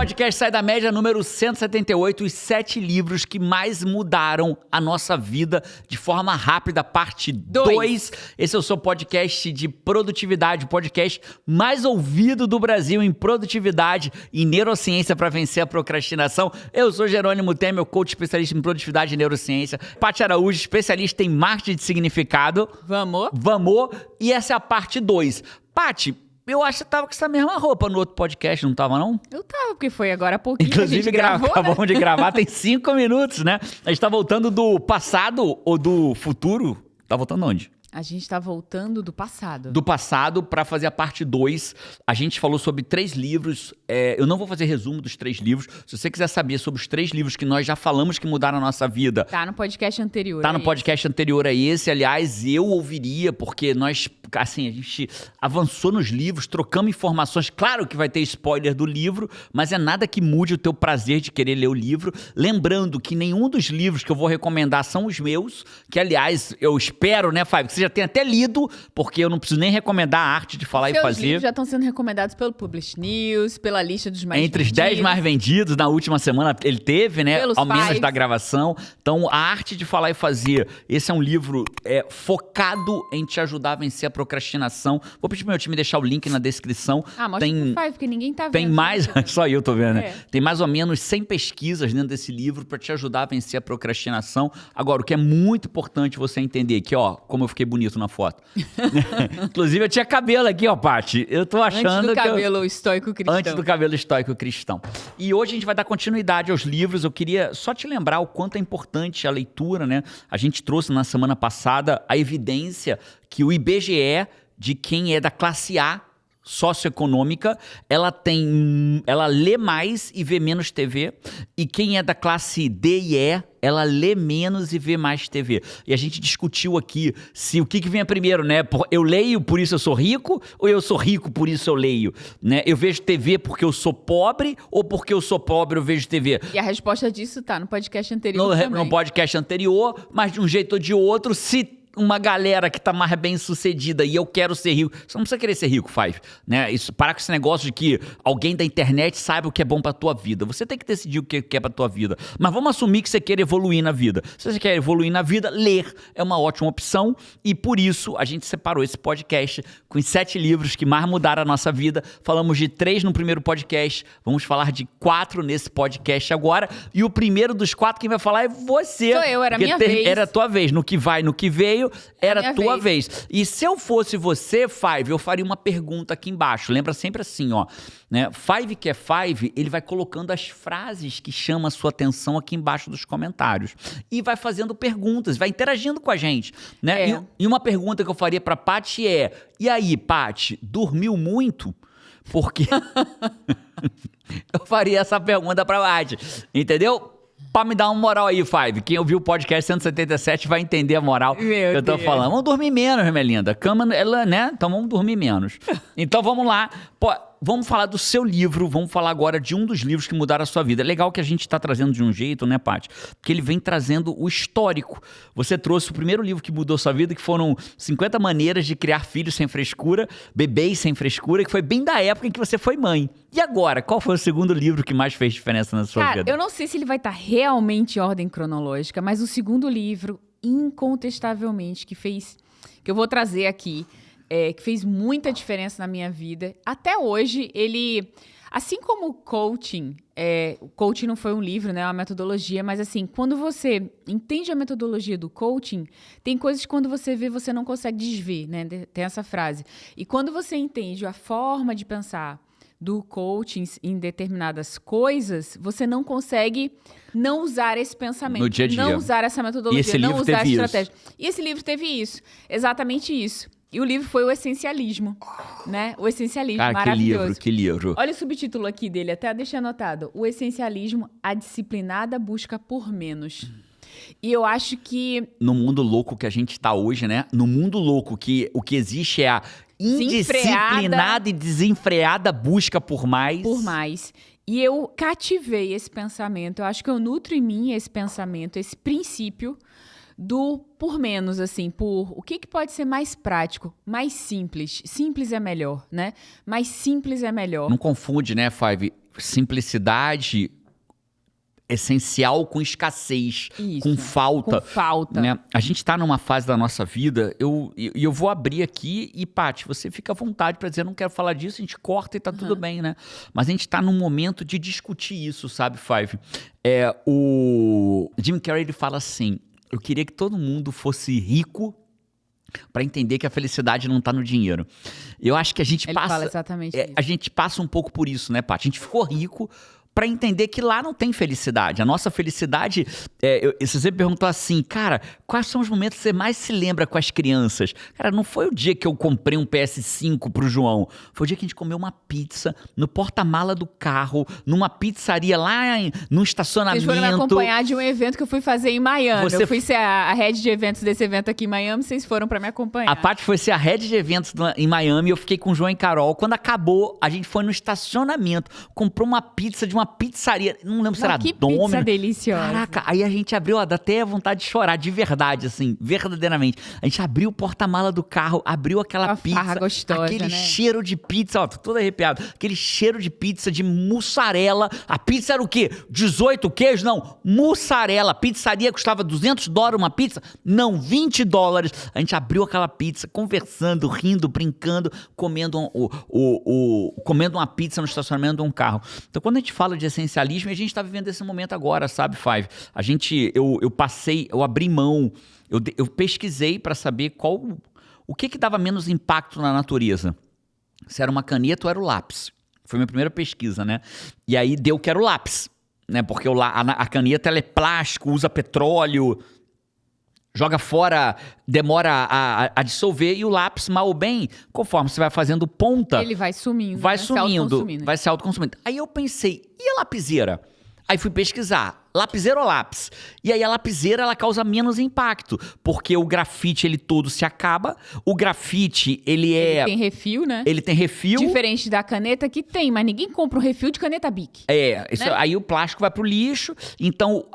podcast Sai da Média, número 178, os 7 livros que mais mudaram a nossa vida de forma rápida, parte 2. Esse é o seu podcast de produtividade, o podcast mais ouvido do Brasil em produtividade e neurociência para vencer a procrastinação. Eu sou Jerônimo Temer, coach especialista em produtividade e neurociência. Paty Araújo, especialista em marketing de significado. Vamos. E essa é a parte 2. Paty, eu acho que você tava com essa mesma roupa no outro podcast, não tava, não? Eu tava, porque foi agora há pouquinho Inclusive, que a gente gravou, acabamos de gravar, tem 5 minutos, né? A gente tá voltando do passado ou do futuro? Tá voltando onde? A gente tá voltando do passado. Do passado para fazer a parte 2. A gente falou sobre 3 livros. Eu não vou fazer resumo dos 3 livros. Se você quiser saber sobre os 3 livros que nós já falamos que mudaram a nossa vida... Tá no podcast anterior. Tá no podcast anterior a esse. Aliás, eu ouviria, porque nós... Assim, a gente avançou nos livros, trocamos informações. Claro que vai ter spoiler do livro, mas é nada que mude o teu prazer de querer ler o livro. Lembrando que nenhum dos livros que eu vou recomendar são os meus, que, aliás, eu espero, né, Fábio, que você já tenha até lido, porque eu não preciso nem recomendar a arte de falar e fazer. Os livros já estão sendo recomendados pelo Publish News, pela lista dos mais Entre vendidos. os 10 mais vendidos, na última semana ele teve, né? Pelos ao menos 5. da gravação. Então, a arte de falar e fazer. Esse é um livro focado em te ajudar a vencer a procrastinação. Vou pedir pro meu time deixar o link na descrição. Mostra pro 5, porque ninguém tá vendo. Tem mais, só eu tô vendo, né? Tem mais ou menos 100 pesquisas dentro desse livro para te ajudar a vencer a procrastinação. Agora, o que é muito importante você entender aqui, ó, como eu fiquei bonito na foto. Inclusive, eu tinha cabelo aqui, ó, Paty. Eu tô achando Antes do que cabelo estoico cristão. Antes do cabelo estoico cristão. E hoje a gente vai dar continuidade aos livros. Eu queria só te lembrar o quanto é importante a leitura, né? A gente trouxe na semana passada a evidência que o IBGE, de quem é da classe A socioeconômica, ela lê mais e vê menos TV, e quem é da classe D e E, ela lê menos e vê mais TV. E a gente discutiu aqui se o que vem primeiro, né? Eu leio, por isso eu sou rico, ou eu sou rico, por isso eu leio? Né? Eu vejo TV porque eu sou pobre, ou porque eu sou pobre eu vejo TV? E a resposta disso tá no podcast anterior também. No podcast anterior, mas de um jeito ou de outro, se uma galera que tá mais bem sucedida e eu quero ser rico. Você não precisa querer ser rico, Five, né? Parar com esse negócio de que alguém da internet saiba o que é bom pra tua vida. Você tem que decidir o que é pra tua vida. Mas vamos assumir que você quer evoluir na vida. Se você quer evoluir na vida, ler é uma ótima opção, e por isso a gente separou esse podcast com os 7 livros que mais mudaram a nossa vida. Falamos de 3 no primeiro podcast, vamos falar de 4 nesse podcast agora, e o primeiro dos 4 quem vai falar é você. Sou eu, era minha vez. Era a tua vez, no que vai, no que veio, era a tua vez. E se eu fosse você, Five, eu faria uma pergunta aqui embaixo. Lembra sempre assim, ó, né? Five, que é Five, ele vai colocando as frases que chamam a sua atenção aqui embaixo dos comentários. E vai fazendo perguntas, vai interagindo com a gente, né? E uma pergunta que eu faria pra Paty é: e aí, Paty, dormiu muito? Porque eu faria essa pergunta pra Paty, entendeu? Pra me dar uma moral aí, Five. Quem ouviu o podcast 177 vai entender a moral que eu tô falando. Vamos dormir menos, minha linda. Cama, ela, né? Então vamos dormir menos. Então vamos lá. Vamos falar do seu livro, vamos falar agora de um dos livros que mudaram a sua vida. É legal que a gente está trazendo de um jeito, né, Paty? Porque ele vem trazendo o histórico. Você trouxe o primeiro livro que mudou a sua vida, que foram 50 maneiras de criar filhos sem frescura, bebês sem frescura, que foi bem da época em que você foi mãe. E agora, qual foi o segundo livro que mais fez diferença na sua vida? Eu não sei se ele vai estar realmente em ordem cronológica, mas o segundo livro, incontestavelmente, que eu vou trazer aqui, que fez muita diferença na minha vida. Até hoje, ele... Assim como o coaching não foi um livro, né? É uma metodologia, mas assim, quando você entende a metodologia do coaching, tem coisas que quando você vê, você não consegue desver, né? Tem essa frase. E quando você entende a forma de pensar do coaching em determinadas coisas, você não consegue não usar esse pensamento, no dia a dia, não usar essa metodologia, não usar essa estratégia. E esse livro teve isso, exatamente isso. E o livro foi o Essencialismo, né? O Essencialismo, maravilhoso. Que livro. Olha o subtítulo aqui dele, até deixei anotado. O Essencialismo, a disciplinada busca por menos. E eu acho que... No mundo louco que a gente tá hoje, né? No mundo louco que o que existe é a indisciplinada e desenfreada busca por mais. Por mais. E eu cativei esse pensamento. Eu acho que eu nutro em mim esse pensamento, esse princípio do por menos, assim, por o que pode ser mais prático, mais simples. Simples é melhor, né? Mais simples é melhor. Não confunde, né, Five? simplicidade essencial com escassez, Isso, com falta. com falta. Né? A gente tá numa fase da nossa vida, eu vou abrir aqui e, Paty, você fica à vontade para dizer, não quero falar disso, a gente corta e tá tudo bem, né? Mas a gente tá num momento de discutir isso, sabe, Five? O Jim Carrey, ele fala assim, eu queria que todo mundo fosse rico para entender que a felicidade não tá no dinheiro. Eu acho que a gente Ele passa... fala exatamente isso. A gente passa um pouco por isso, né, Paty? A gente ficou rico para entender que lá não tem felicidade. A nossa felicidade... você sempre perguntou assim, cara, quais são os momentos que você mais se lembra com as crianças? Cara, não foi o dia que eu comprei um PS5 pro João. Foi o dia que a gente comeu uma pizza no porta-mala do carro, numa pizzaria lá num estacionamento. Vocês foram me acompanhar de um evento que eu fui fazer em Miami. Eu fui ser a head de eventos desse evento aqui em Miami, vocês foram para me acompanhar. A Paty foi ser a head de eventos em Miami, eu fiquei com o João e Carol. Quando acabou, a gente foi no estacionamento, comprou uma pizza de uma pizzaria, não lembro se era Domino's. Que pizza deliciosa. Caraca, aí a gente abriu, dá até vontade de chorar, de verdade, assim, verdadeiramente. A gente abriu o porta-mala do carro, abriu aquela pizza, farra gostosa, aquele né? cheiro de pizza, ó, tô todo arrepiado, aquele cheiro de pizza de mussarela. A pizza era o quê? 18 queijos? Não, mussarela. A pizzaria custava $200 uma pizza? Não, $20. A gente abriu aquela pizza, conversando, rindo, brincando, comendo comendo uma pizza no estacionamento de um carro. Então, quando a gente fala de essencialismo, a gente tá vivendo esse momento agora, sabe, Five? Eu abri mão, eu pesquisei para saber o que dava menos impacto na natureza. Se era uma caneta ou era o lápis. Foi minha primeira pesquisa, né? E aí deu que era o lápis, né? Porque a caneta, ela é plástico, usa petróleo, joga fora, demora a dissolver, e o lápis, mal ou bem, conforme você vai fazendo ponta... Ele vai sumindo. Vai se autoconsumindo. Aí eu pensei, e a lapiseira? Aí fui pesquisar, lapiseira ou lápis? E aí a lapiseira, ela causa menos impacto, porque o grafite, ele todo se acaba, o grafite, ele tem refil, né? Ele tem refil. Diferente da caneta que tem, mas ninguém compra um refil de caneta Bic. Né? Aí o plástico vai pro lixo, então...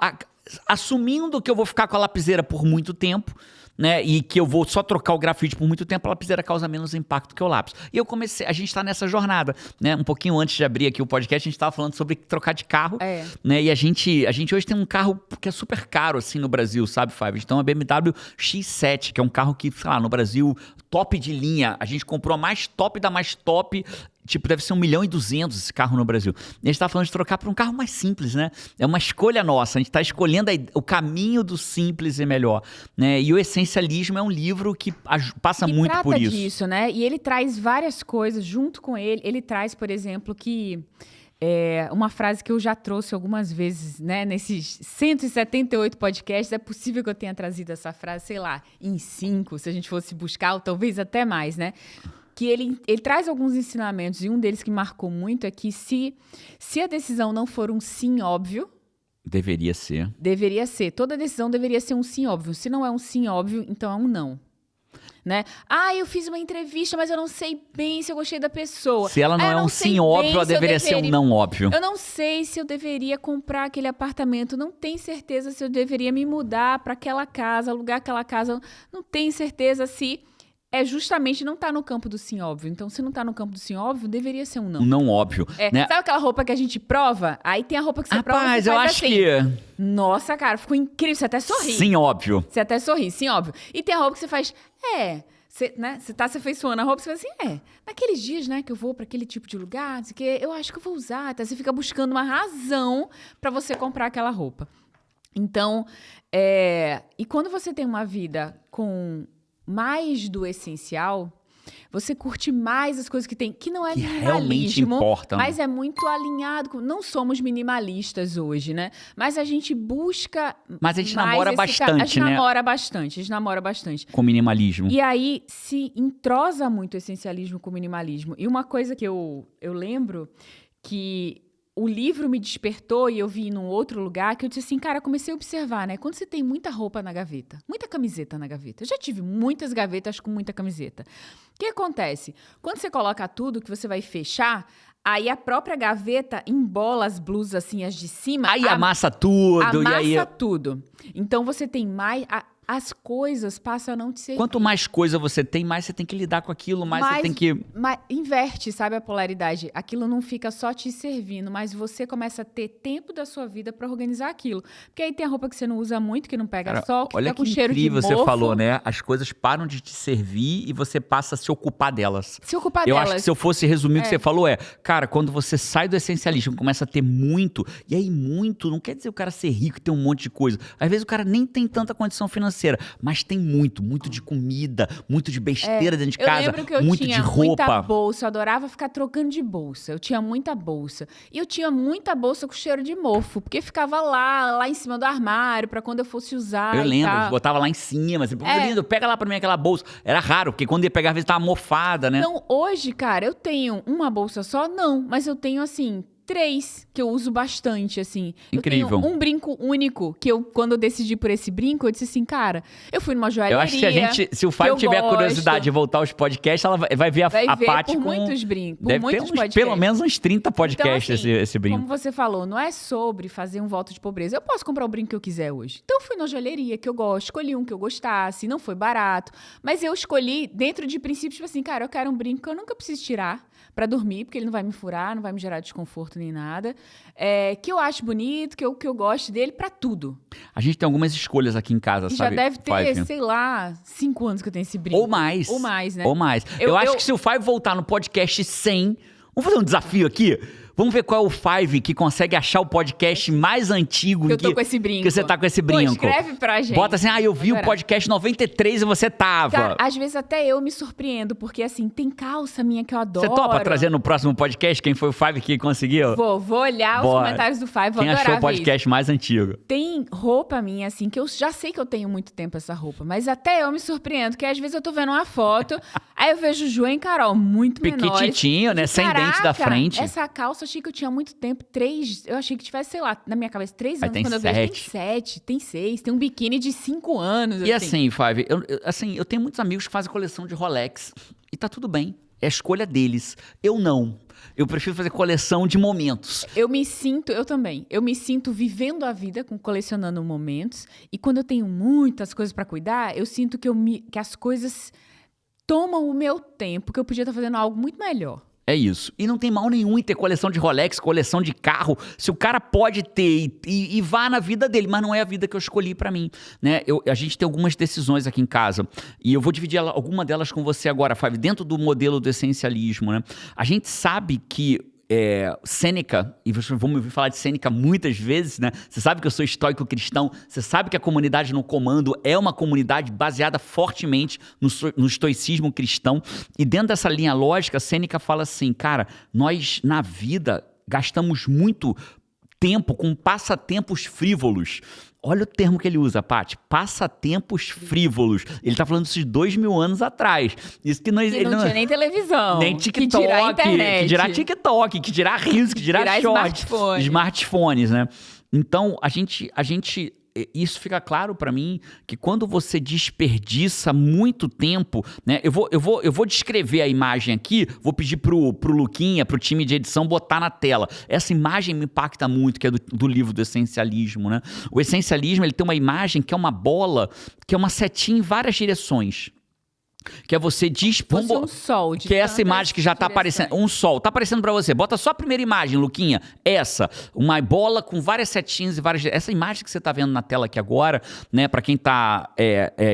assumindo que eu vou ficar com a lapiseira por muito tempo, né, e que eu vou só trocar o grafite por muito tempo, a lapiseira causa menos impacto que o lápis. E a gente tá nessa jornada, né, um pouquinho antes de abrir aqui o podcast, a gente tava falando sobre trocar de carro, né, e a gente hoje tem um carro que é super caro, assim, no Brasil, sabe, Five? Então, a BMW X7, que é um carro que, sei lá, no Brasil, top de linha, a gente comprou a mais top da mais top. Tipo, deve ser 1.200.000 esse carro no Brasil. E a gente tá falando de trocar para um carro mais simples, né? É uma escolha nossa. A gente tá escolhendo o caminho do simples e melhor, né? E o Essencialismo é um livro que passa muito por isso. Trata disso, né? E ele traz várias coisas junto com ele. Ele traz, por exemplo, que... uma frase que eu já trouxe algumas vezes, né? Nesses 178 podcasts, é possível que eu tenha trazido essa frase, sei lá, em 5, se a gente fosse buscar, ou talvez até mais, né? Que ele traz alguns ensinamentos, e um deles que marcou muito é que se a decisão não for um sim óbvio... Deveria ser. Deveria ser. Toda decisão deveria ser um sim óbvio. Se não é um sim óbvio, então é um não. Né? Eu fiz uma entrevista, mas eu não sei bem se eu gostei da pessoa. Se ela não é um sim óbvio, ela deveria ser um não óbvio. Eu não sei se eu deveria comprar aquele apartamento, não tenho certeza se eu deveria me mudar para aquela casa, alugar aquela casa, não tenho certeza se... justamente não tá no campo do sim óbvio. Então, se não tá no campo do sim óbvio, deveria ser um não. Um não óbvio. Né? Sabe aquela roupa que a gente prova? Aí tem a roupa que você prova. Rapaz, eu acho assim, que... Nossa, cara, ficou incrível. Você até sorri. Sim óbvio. Você até sorri, sim óbvio. E tem a roupa que você faz... Você tá se afeiçoando a roupa, você faz assim, naqueles dias, né, que eu vou pra aquele tipo de lugar, não sei o quê, eu acho que eu vou usar. Tá? Você fica buscando uma razão pra você comprar aquela roupa. Então, e quando você tem uma vida com mais do essencial, você curte mais as coisas que tem, que não é que minimalismo, realmente importa, mas é muito alinhado com... Não somos minimalistas hoje, né? Mas a gente busca... Mas a gente namora bastante, né? A gente namora bastante. Com minimalismo. E aí se entrosa muito o essencialismo com o minimalismo. E uma coisa que eu lembro que... O livro me despertou e eu vi num outro lugar que eu disse assim, cara, comecei a observar, né? Quando você tem muita roupa na gaveta, muita camiseta na gaveta. Eu já tive muitas gavetas com muita camiseta. O que acontece? Quando você coloca tudo que você vai fechar, aí a própria gaveta embola as blusas assim, as de cima. Aí amassa tudo. Amassa tudo. Então você tem mais... as coisas passam a não te servir. Quanto mais coisa você tem, mais você tem que lidar com aquilo, mais você tem que... Inverte, sabe, a polaridade. Aquilo não fica só te servindo, mas você começa a ter tempo da sua vida pra organizar aquilo. Porque aí tem a roupa que você não usa muito, que não pega sol, que fica com cheiro de mofo. Olha que incrível você falou, né? As coisas param de te servir e você passa a se ocupar delas. Eu acho que se eu fosse resumir o que você falou cara, quando você sai do essencialismo, começa a ter muito, e aí muito não quer dizer o cara ser rico e ter um monte de coisa. Às vezes o cara nem tem tanta condição financeira, mas tem muito de comida, muito de besteira dentro de casa, eu lembro que eu muito tinha de roupa. Muita bolsa, eu adorava ficar trocando de bolsa. Eu tinha muita bolsa. E eu tinha muita bolsa com cheiro de mofo, porque ficava lá em cima do armário, pra quando eu fosse usar. Eu lembro, eu botava lá em cima, assim, lindo, pega lá pra mim aquela bolsa. Era raro, porque quando ia pegar, às vezes tava mofada, né? Então, hoje, cara, eu tenho uma bolsa só? Não, mas eu tenho, assim, 3 que eu uso bastante, assim. Incrível. Eu tenho um brinco único, que quando eu decidi por esse brinco, eu disse assim, cara, eu fui numa joalheria. Eu acho que se o Fábio tiver curiosidade de voltar aos podcasts, ela vai ver a Paty com... muitos brincos, deve muitos ter pelo menos uns 30 podcasts então, assim, esse brinco. Como você falou, não é sobre fazer um voto de pobreza. Eu posso comprar o brinco que eu quiser hoje. Então eu fui na joalheria que eu gosto, escolhi um que eu gostasse, não foi barato, mas eu escolhi dentro de princípios, tipo assim, cara, eu quero um brinco que eu nunca preciso tirar pra dormir, porque ele não vai me furar, não vai me gerar desconforto nem nada. Que eu acho bonito, que eu gosto dele pra tudo. A gente tem algumas escolhas aqui em casa, e sabe? Já deve ter, sei lá, 5 anos que eu tenho esse brinco. Ou mais. Ou mais, né? Ou mais. Eu acho que se o Five voltar no podcast 100... Vamos fazer um desafio aqui? Vamos ver qual é o Five que consegue achar o podcast mais antigo. Que eu tô com esse brinco. Que você tá com esse brinco. Pô, escreve pra gente. Bota assim, eu vi o podcast 93 e você tava. Cara, às vezes até eu me surpreendo, porque assim, tem calça minha que eu adoro. Você topa trazer no próximo podcast quem foi o Five que conseguiu? Vou olhar os comentários do Five, vou adorar ver. Quem achou o podcast mais antigo? Tem roupa minha, assim, que eu já sei que eu tenho muito tempo essa roupa, mas até eu me surpreendo, que às vezes eu tô vendo uma foto, aí eu vejo Ju e Carol, muito menores. Piquititinho, né? Sem dente da frente. Essa calça eu achei que eu tinha muito tempo, 3, eu achei que tivesse, sei lá, na minha cabeça, 3 anos. Tem quando 7. Eu vejo, tem 7, tem 6, tem um biquíni de 5 anos. E assim, Five, eu tenho muitos amigos que fazem coleção de Rolex, e tá tudo bem, é a escolha deles. Eu não. Eu prefiro fazer coleção de momentos. Eu também. Eu me sinto vivendo a vida, colecionando momentos. E quando eu tenho muitas coisas pra cuidar, eu sinto que as coisas tomam o meu tempo, que eu podia estar fazendo algo muito melhor. É isso. E não tem mal nenhum em ter coleção de Rolex, coleção de carro. Se o cara pode ter e vá na vida dele, mas não é a vida que eu escolhi pra mim, né? A gente tem algumas decisões aqui em casa e eu vou dividir alguma delas com você agora, Fábio, dentro do modelo do essencialismo, né? A gente sabe que Sêneca, e vocês vão me ouvir falar de Sêneca muitas vezes, né? Você sabe que eu sou estoico cristão, você sabe que a comunidade no comando é uma comunidade baseada fortemente no estoicismo cristão, e dentro dessa linha lógica, Sêneca fala assim, cara, nós na vida gastamos muito tempo com passatempos frívolos. Olha o termo que ele usa, Paty. Passatempos frívolos. Ele tá falando isso de 2000 anos atrás. Isso que ele não tinha nem televisão. Nem TikTok. Que dirá internet. Que dirá TikTok, que dirá Reels, que dirá shorts. Smartphones, né? Então, a gente isso fica claro pra mim que quando você desperdiça muito tempo, né? Eu vou descrever a imagem aqui, vou pedir pro Luquinha, pro time de edição botar na tela. Essa imagem me impacta muito, que é do livro do essencialismo, né? O essencialismo, ele tem uma imagem que é uma bola, que é uma setinha em várias direções. Que é você um sol. Que é essa imagem que já tá aparecendo. Um sol. Tá aparecendo pra você. Bota só a primeira imagem, Luquinha. Essa. Uma bola com várias setinhas e várias... Essa imagem que você tá vendo na tela aqui agora, né? Pra quem tá...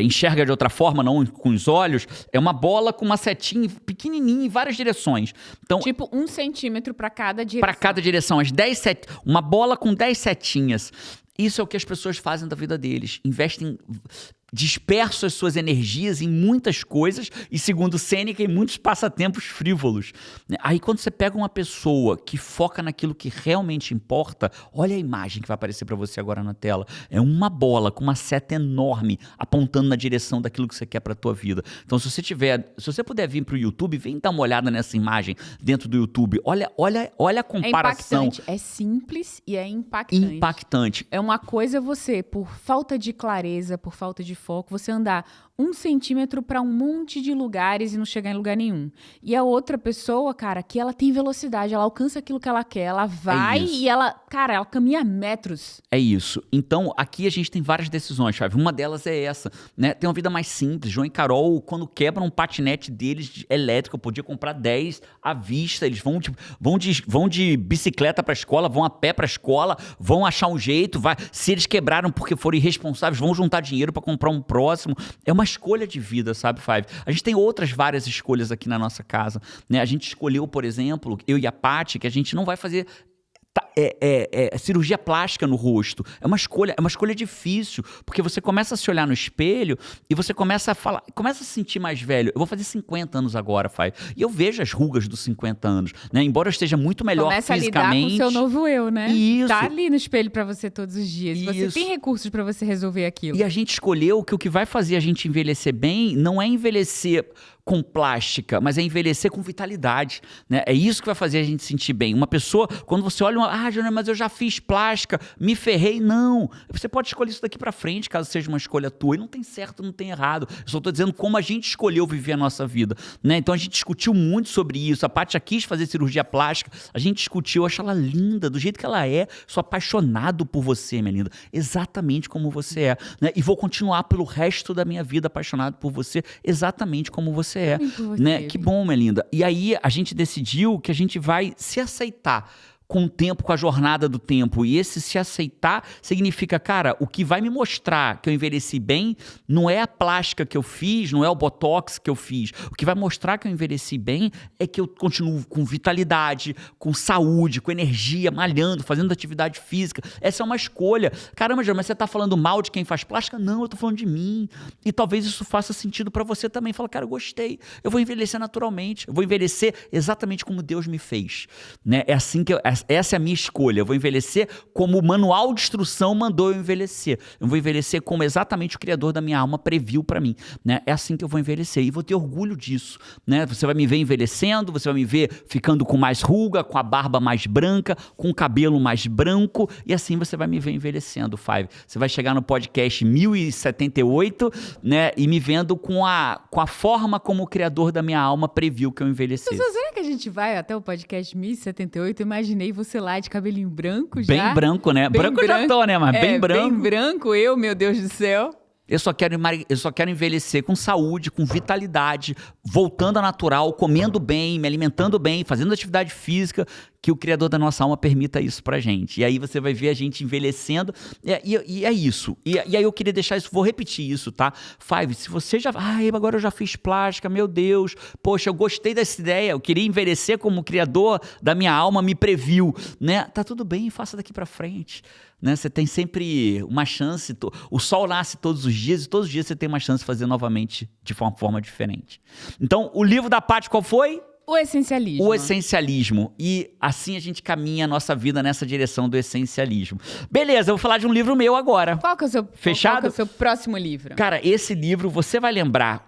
enxerga de outra forma, não com os olhos. É uma bola com uma setinha pequenininha em várias direções. Então, tipo 1 centímetro pra cada direção. Pra cada direção. Uma bola com 10 setinhas. Isso é o que as pessoas fazem da vida deles. Investem... dispersam as suas energias em muitas coisas e, segundo Sêneca, em muitos passatempos frívolos. Aí, quando você pega uma pessoa que foca naquilo que realmente importa, olha a imagem que vai aparecer para você agora na tela. É uma bola com uma seta enorme apontando na direção daquilo que você quer para a tua vida. Então, se você puder vir para o YouTube, vem dar uma olhada nessa imagem dentro do YouTube. Olha a comparação. É impactante. É simples e é impactante. Impactante. É uma coisa você, por falta de clareza, por falta de foco, você andar 1 centímetro para um monte de lugares e não chegar em lugar nenhum. E a outra pessoa, cara, que ela tem velocidade, ela alcança aquilo que ela quer, ela vai e ela caminha metros. É isso. Então, aqui a gente tem várias decisões, chave. Uma delas é essa, né? Tem uma vida mais simples. João e Carol, quando quebram um patinete deles elétrico, eu podia comprar 10 à vista. Eles vão de bicicleta pra escola, vão a pé pra escola, vão achar um jeito. Se eles quebraram porque foram irresponsáveis, vão juntar dinheiro pra comprar um próximo. É uma escolha de vida, sabe, Five? A gente tem outras várias escolhas aqui na nossa casa, né? A gente escolheu, por exemplo, eu e a Paty, que a gente não vai fazer cirurgia plástica no rosto. É uma escolha difícil, porque você começa a se olhar no espelho e você começa a se sentir mais velho. Eu vou fazer 50 anos agora, Five, e eu vejo as rugas dos 50 anos, né? Embora eu esteja muito melhor fisicamente. Começa a lidar com o seu novo eu, né? Isso. Tá ali no espelho pra você todos os dias. Isso. Você tem recursos pra você resolver aquilo. E a gente escolheu que o que vai fazer a gente envelhecer bem não é envelhecer com plástica, mas é envelhecer com vitalidade, né? É isso que vai fazer a gente sentir bem. Uma pessoa, quando você olha, Júnior, mas eu já fiz plástica, me ferrei, não. Você pode escolher isso daqui pra frente, caso seja uma escolha tua, e não tem certo, não tem errado. Eu só tô dizendo como a gente escolheu viver a nossa vida, né? Então a gente discutiu muito sobre isso. A Paty já quis fazer cirurgia plástica, a gente discutiu, eu acho ela linda, do jeito que ela é, sou apaixonado por você, minha linda, exatamente como você é, né? E vou continuar pelo resto da minha vida apaixonado por você, exatamente como você é, né? Que bom, minha linda. E aí a gente decidiu que a gente vai se aceitar com o tempo, com a jornada do tempo. E esse se aceitar significa, cara, o que vai me mostrar que eu envelheci bem não é a plástica que eu fiz, não é o botox que eu fiz. O que vai mostrar que eu envelheci bem é que eu continuo com vitalidade, com saúde, com energia, malhando, fazendo atividade física. Essa é uma escolha. Caramba, João, mas você tá falando mal de quem faz plástica? Não, eu tô falando de mim. E talvez isso faça sentido pra você também. Fala, cara, eu gostei. Eu vou envelhecer naturalmente. Eu vou envelhecer exatamente como Deus me fez, né? É assim que essa é a minha escolha. Eu vou envelhecer como o manual de instrução mandou eu envelhecer. Eu vou envelhecer como exatamente o Criador da minha alma previu pra mim, né? É assim que eu vou envelhecer e vou ter orgulho disso, né? Você vai me ver envelhecendo, você vai me ver ficando com mais ruga, com a barba mais branca, com o cabelo mais branco, e assim você vai me ver envelhecendo, Five. Você vai chegar no podcast 1078, né? E me vendo com a forma como o Criador da minha alma previu que eu envelhecesse. Mas será que a gente vai até o podcast 1078? Eu imaginei você lá de cabelinho branco já. Bem branco, né? Bem branco já tô, né? Mas bem branco. Bem branco, meu Deus do céu. Eu só quero envelhecer com saúde, com vitalidade, voltando ao natural, comendo bem, me alimentando bem, fazendo atividade física, que o Criador da nossa alma permita isso pra gente. E aí você vai ver a gente envelhecendo, e é isso. E aí eu queria deixar isso, vou repetir isso, tá? Five, se você já... agora eu já fiz plástica, meu Deus, poxa, eu gostei dessa ideia, eu queria envelhecer como o Criador da minha alma me previu, né? Tá tudo bem, faça daqui pra frente. Né? Você tem sempre uma chance, o sol nasce todos os dias e todos os dias você tem uma chance de fazer novamente de uma forma diferente. Então, o livro da Paty qual foi? O essencialismo. O essencialismo. E assim a gente caminha a nossa vida nessa direção do essencialismo. Beleza, eu vou falar de um livro meu agora. Qual que é o seu, Fechado? Qual que é o seu próximo livro? Cara, esse livro, você vai lembrar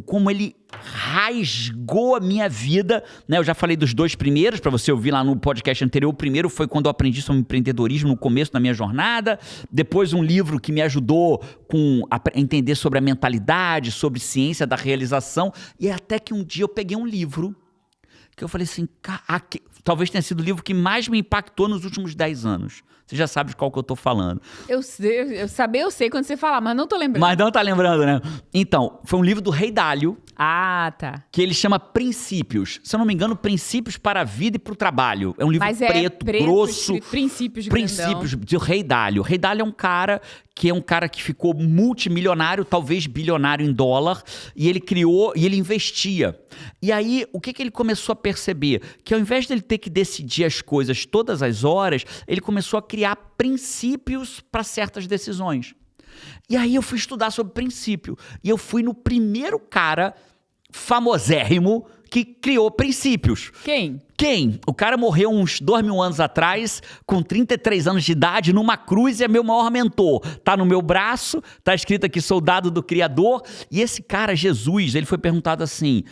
como ele rasgou a minha vida, né? Eu já falei dos 2 primeiros, para você ouvir lá no podcast anterior. O primeiro foi quando eu aprendi sobre empreendedorismo no começo da minha jornada. Depois um livro que me ajudou a entender sobre a mentalidade, sobre ciência da realização. E até que um dia eu peguei um livro que eu falei assim, talvez tenha sido o livro que mais me impactou nos últimos 10 anos. Você já sabe de qual que eu tô falando. Eu sei quando você falar, mas não tô lembrando. Mas não tá lembrando, né? Então, foi um livro do Rei Dalio. Ah, tá. Que ele chama Princípios. Se eu não me engano, Princípios para a Vida e para o Trabalho. É um livro preto, grosso. Princípios do Rei Dalio. O Rei Dalio é um cara que ficou multimilionário, talvez bilionário em dólar, e ele criou, e ele investia. E aí, o que ele começou a perceber? Que ao invés dele ter que decidir as coisas todas as horas, ele começou a criar princípios para certas decisões. E aí eu fui estudar sobre princípio. E eu fui no primeiro cara famosérrimo que criou princípios. Quem? O cara morreu uns 2.000 anos atrás, com 33 anos de idade, numa cruz, e é meu maior mentor. Tá no meu braço, tá escrito aqui, soldado do Criador. E esse cara, Jesus, ele foi perguntado assim,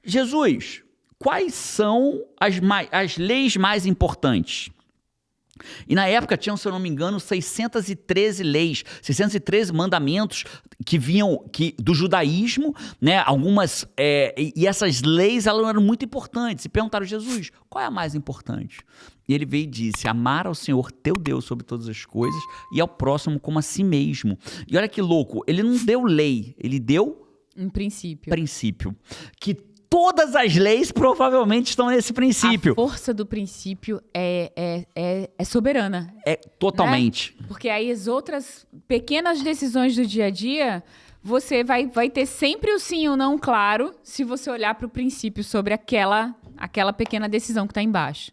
Jesus, quais são as leis mais importantes? E na época tinham, se eu não me engano, 613 leis, 613 mandamentos que vinham do judaísmo, né? Algumas, e essas leis elas eram muito importantes. E perguntaram, Jesus, qual é a mais importante? E ele veio e disse, amar ao Senhor teu Deus sobre todas as coisas e ao próximo como a si mesmo. E olha que louco, ele não deu lei, ele deu um princípio. Que todas as leis provavelmente estão nesse princípio. A força do princípio é soberana. É totalmente. Né? Porque aí as outras pequenas decisões do dia a dia, você vai ter sempre o sim ou não claro se você olhar para o princípio sobre aquela pequena decisão que está embaixo.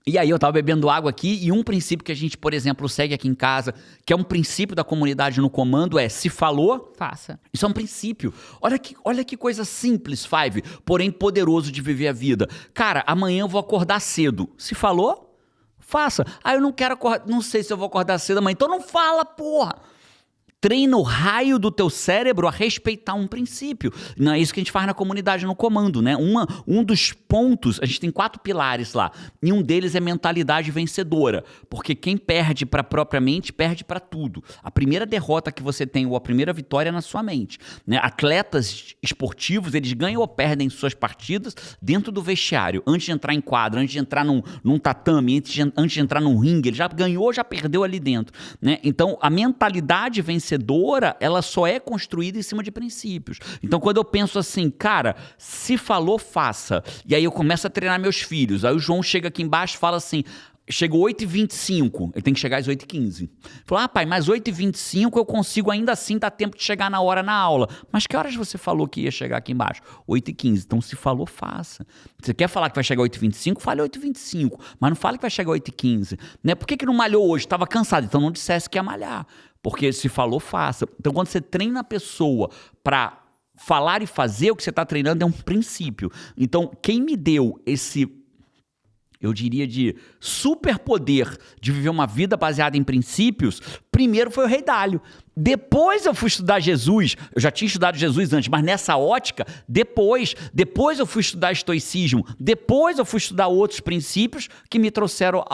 E aí eu tava bebendo água aqui e um princípio que a gente, por exemplo, segue aqui em casa, que é um princípio da comunidade no comando, é se falou, faça. Isso é um princípio. Olha que coisa simples, Five, porém poderoso de viver a vida. Cara, amanhã eu vou acordar cedo. Se falou, faça. Eu não quero acordar, não sei se eu vou acordar cedo amanhã, então não fala, porra. Treina o raio do teu cérebro a respeitar um princípio. Não é isso que a gente faz na comunidade no comando, né? Um dos pontos, a gente tem 4 pilares lá, e um deles é mentalidade vencedora, porque quem perde para a própria mente, perde para tudo. A primeira derrota que você tem, ou a primeira vitória é na sua mente, né? Atletas esportivos, eles ganham ou perdem suas partidas dentro do vestiário, antes de entrar em quadra, antes de entrar num tatame, antes de entrar num ringue, ele já ganhou, já perdeu ali dentro, né? Então, a mentalidade vencedora, ela só é construída em cima de princípios. Então, quando eu penso assim, cara, se falou, faça. E aí eu começo a treinar meus filhos. Aí o João chega aqui embaixo e fala assim, chegou 8h25, ele tem que chegar às 8h15. Falou, pai, mas 8h25 eu consigo ainda assim dar tempo de chegar na hora na aula. Mas que horas você falou que ia chegar aqui embaixo? 8h15. Então, se falou, faça. Você quer falar que vai chegar 8h25? Fale 8h25. Mas não fale que vai chegar 8h15. Né? Por que não malhou hoje? Estava cansado. Então, não dissesse que ia malhar. Porque se falou, faça. Então, quando você treina a pessoa para falar e fazer, o que você está treinando é um princípio. Então, quem me deu esse, eu diria, de superpoder de viver uma vida baseada em princípios, primeiro foi o Rei Dalio. Depois eu fui estudar Jesus, eu já tinha estudado Jesus antes, mas nessa ótica, depois eu fui estudar estoicismo, depois eu fui estudar outros princípios que me trouxeram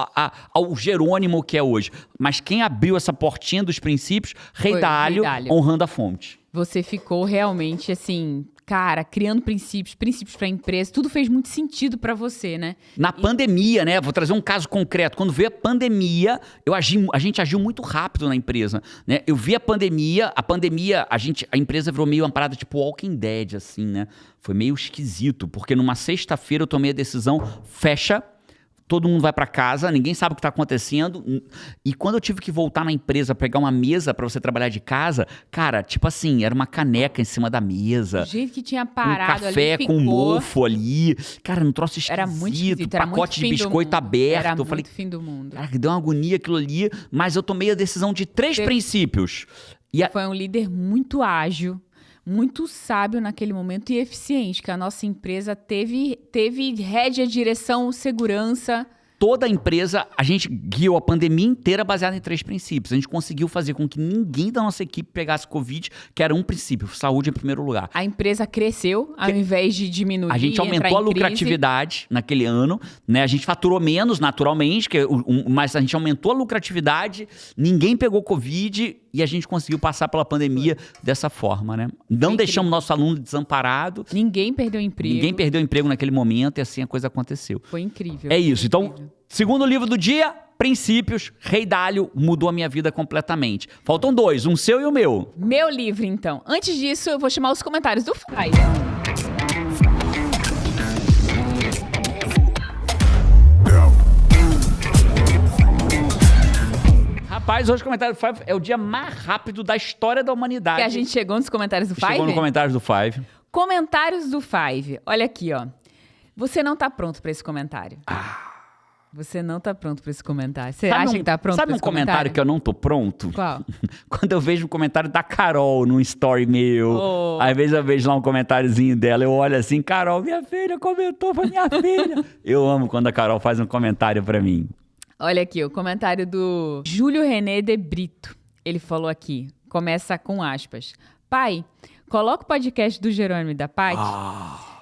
ao Jerônimo que é hoje. Mas quem abriu essa portinha dos princípios, Rei Dalio, honrando a fonte. Você ficou realmente assim, cara, criando princípios para a empresa, tudo fez muito sentido para você, né? Na pandemia, né? Vou trazer um caso concreto. Quando veio a pandemia, a gente agiu muito rápido na empresa, né? Eu vi a pandemia, a empresa virou meio uma parada tipo Walking Dead, assim, né? Foi meio esquisito, porque numa sexta-feira eu tomei a decisão, fecha, todo mundo vai pra casa, ninguém sabe o que tá acontecendo. E quando eu tive que voltar na empresa, pegar uma mesa pra você trabalhar de casa, cara, tipo assim, era uma caneca em cima da mesa. O jeito que tinha parado um café ali, com mofo ali. Cara, um troço esquisito. Era muito esquisito, era pacote muito de biscoito aberto. Era eu falei, muito fim do mundo. Cara, deu uma agonia aquilo ali, mas eu tomei a decisão de 3 princípios. Foi um líder muito ágil, muito sábio naquele momento e eficiente, que a nossa empresa teve rédea, direção, segurança. Toda a empresa, a gente guiou a pandemia inteira baseada em 3 princípios. A gente conseguiu fazer com que ninguém da nossa equipe pegasse Covid, que era um princípio, saúde em primeiro lugar. A empresa cresceu, ao invés de diminuir. A gente aumentou a lucratividade naquele ano, né? A gente faturou menos, naturalmente, mas a gente aumentou a lucratividade, ninguém pegou Covid e a gente conseguiu passar pela pandemia dessa forma, né? Não deixamos nosso aluno desamparado. Ninguém perdeu emprego naquele momento e assim a coisa aconteceu. Foi incrível. É isso. Então, segundo livro do dia, Princípios, Rei Dalio mudou a minha vida completamente. Faltam 2, um seu e o meu. Meu livro, então. Antes disso, eu vou chamar os comentários do Five. Rapaz, hoje o comentário do Five é o dia mais rápido da história da humanidade. Que a gente chegou nos comentários do Five? Chegou nos comentários do Five. Comentários do Five. Olha aqui, ó. Você não tá pronto pra esse comentário. Você não tá pronto pra esse comentário. Você acha que tá pronto pra esse comentário? Sabe um comentário que eu não tô pronto? Qual? Quando eu vejo um comentário da Carol num story meu. Às vezes eu vejo lá um comentáriozinho dela, eu olho assim, Carol, minha filha comentou, foi minha filha. Eu amo quando a Carol faz um comentário pra mim. Olha aqui, o comentário do Júlio René de Brito. Ele falou aqui, começa com aspas. Pai, coloca o podcast do Jerônimo e da Paty.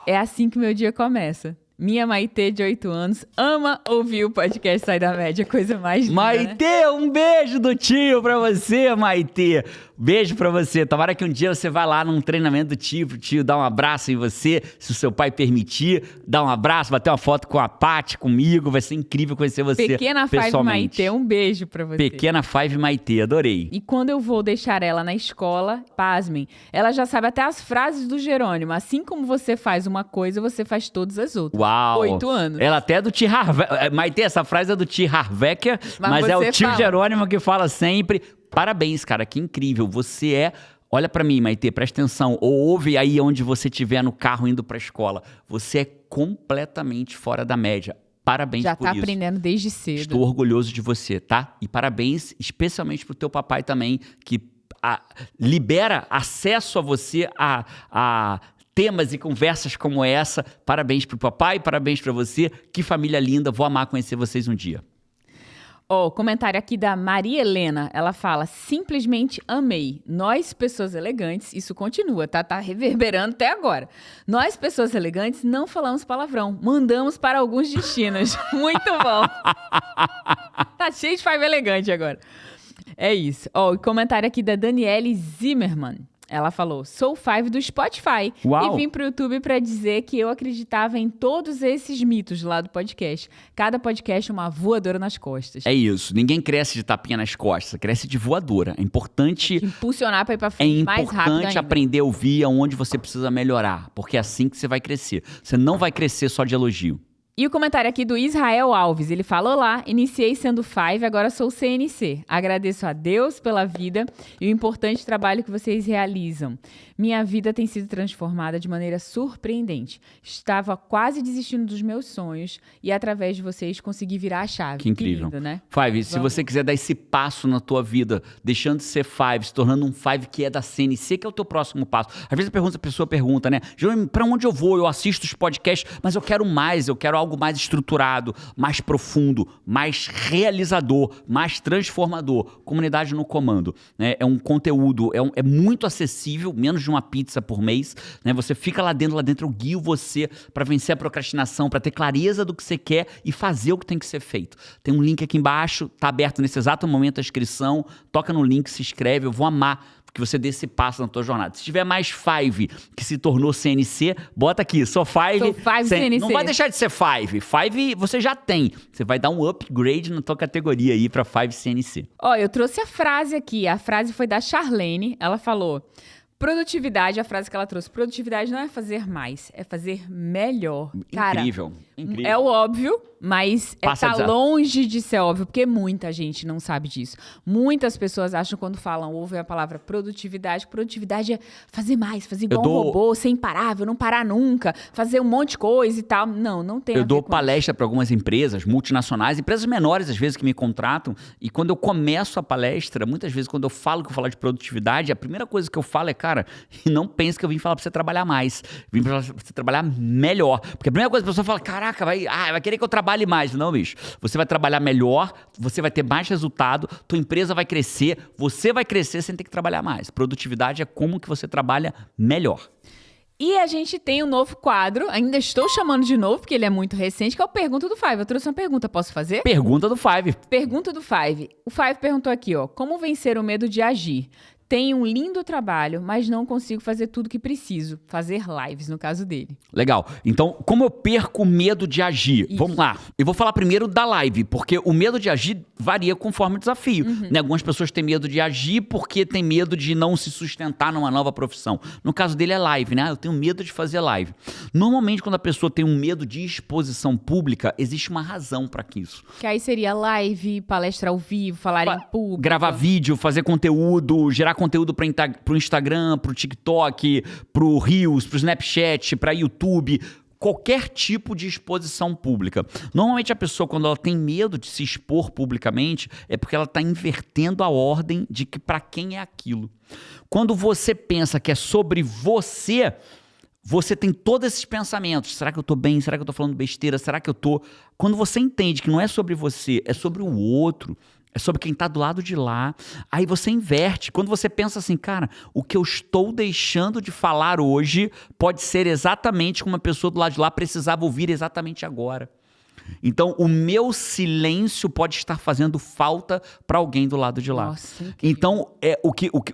É assim que meu dia começa. Minha Maitê, de 8 anos, ama ouvir o podcast Sai da Média, coisa mais linda, Maitê, né? Um beijo do tio pra você, Maitê. Beijo pra você. Tomara que um dia você vá lá num treinamento do tio, pro tio dar um abraço em você, se o seu pai permitir, dar um abraço, bater uma foto com a Paty, comigo, vai ser incrível conhecer você Pequena Five pessoalmente. Maitê, um beijo pra você. Pequena Five Maitê, adorei. E quando eu vou deixar ela na escola, pasmem, ela já sabe até as frases do Jerônimo. Assim como você faz uma coisa, você faz todas as outras. Uau! 8 anos. Ela até é do tio Harvecker. Maitê, essa frase é do tio Harvecker, mas é o tio fala. Jerônimo que fala sempre. Parabéns, cara, que incrível. Você é... Olha pra mim, Maitê, presta atenção. Ou ouve aí onde você estiver no carro indo pra escola. Você é completamente fora da média. Parabéns Já por tá isso. aprendendo desde cedo. Estou orgulhoso de você, tá? E parabéns especialmente pro teu papai também, que libera acesso a você a temas e conversas como essa. Parabéns pro papai, parabéns pra você. Que família linda, vou amar conhecer vocês um dia. Ó, comentário aqui da Maria Helena. Ela fala, simplesmente amei. Nós, pessoas elegantes, isso continua, tá? Tá reverberando até agora. Nós, pessoas elegantes, não falamos palavrão. Mandamos para alguns destinos. Muito bom. Tá cheio de Five elegante agora. É isso. Ó, o comentário aqui da Daniele Zimmermann. Ela falou, sou Five do Spotify. Uau. E vim pro YouTube pra dizer que eu acreditava em todos esses mitos lá do podcast. Cada podcast é uma voadora nas costas. É isso. Ninguém cresce de tapinha nas costas, cresce de voadora. É importante... Impulsionar pra ir pra frente mais rápido importante ainda. aprender a ouvir aonde você precisa melhorar, porque é assim que você vai crescer. Você não vai crescer só de elogio. E o comentário aqui do Israel Alves, ele fala, olá, iniciei sendo Five, agora sou CNC. Agradeço a Deus pela vida e o importante trabalho que vocês realizam. Minha vida tem sido transformada de maneira surpreendente. Estava quase desistindo dos meus sonhos e através de vocês consegui virar a chave. Que incrível. Que lindo, né? Five, se você quiser dar esse passo na tua vida, deixando de ser Five, se tornando um Five que é da CNC, que é o teu próximo passo. Às vezes a pessoa pergunta, né? Jerônimo, pra onde eu vou? Eu assisto os podcasts, mas eu quero mais, eu quero algo mais estruturado, mais profundo, mais realizador, mais transformador. Comunidade no Comando, né? É um conteúdo, é muito acessível, menos de uma pizza por mês, né? Você fica lá dentro eu guio você para vencer a procrastinação, para ter clareza do que você quer e fazer o que tem que ser feito. Tem um link aqui embaixo, tá aberto nesse exato momento a inscrição, toca no link, se inscreve, eu vou amar que você dê esse passo na tua jornada. Se tiver mais Five que se tornou CNC, bota aqui, sou Five CNC. Não vai deixar de ser Five. Five você já tem. Você vai dar um upgrade na tua categoria aí pra Five CNC. Ó, eu trouxe a frase aqui. A frase foi da Charlene. Ela falou, produtividade, a frase que ela trouxe, produtividade não é fazer mais, é fazer melhor. Cara, Incrível. é o óbvio, mas tá dizer. longe de ser óbvio, porque muita gente não sabe disso. Muitas pessoas acham quando ouvem a palavra produtividade é fazer mais, fazer igual um robô, ser imparável, não parar nunca, fazer um monte de coisa e tal. Não tem a ver Eu dou com palestra para algumas empresas multinacionais, empresas menores às vezes que me contratam, e quando eu começo a palestra, muitas vezes quando eu falo que eu falar de produtividade, a primeira coisa que eu falo é, cara, não pense que eu vim falar para você trabalhar mais, vim falar para você trabalhar melhor, porque a primeira coisa que a pessoa fala, caraca, vai querer que eu trabalhe mais. Não, bicho, você vai trabalhar melhor, você vai ter mais resultado, tua empresa vai crescer, você vai crescer sem ter que trabalhar mais. Produtividade é como que você trabalha melhor. E a gente tem um novo quadro, ainda estou chamando de novo, porque ele é muito recente, que é o Pergunta do Five. Eu trouxe uma pergunta, posso fazer? Pergunta do Five. Pergunta do Five. O Five perguntou aqui, ó, como vencer o medo de agir? Tenho um lindo trabalho, mas não consigo fazer tudo que preciso. Fazer lives, no caso dele. Legal. Então, como eu perco o medo de agir? Isso. Vamos lá. Eu vou falar primeiro da live, porque o medo de agir varia conforme o desafio. Né? Algumas pessoas têm medo de agir porque têm medo de não se sustentar numa nova profissão. No caso dele é live, né? Eu tenho medo de fazer live. Normalmente, quando a pessoa tem um medo de exposição pública, existe uma razão para isso. Que aí seria live, palestra ao vivo, falar em público. Gravar vídeo, fazer conteúdo, gerar conteúdo pro Instagram, pro TikTok, pro Reels, pro Snapchat, pra YouTube, qualquer tipo de exposição pública. Normalmente a pessoa, quando ela tem medo de se expor publicamente, é porque ela está invertendo a ordem de que para quem é aquilo. Quando você pensa que é sobre você, você tem todos esses pensamentos. Será que eu tô bem? Será que eu tô falando besteira? Será que eu tô... Quando você entende que não é sobre você, é sobre o outro, É sobre quem tá do lado de lá. Aí você inverte. Quando você pensa assim, cara, o que eu estou deixando de falar hoje pode ser exatamente como uma pessoa do lado de lá precisava ouvir exatamente agora. Então, o meu silêncio pode estar fazendo falta para alguém do lado de lá. Nossa, então,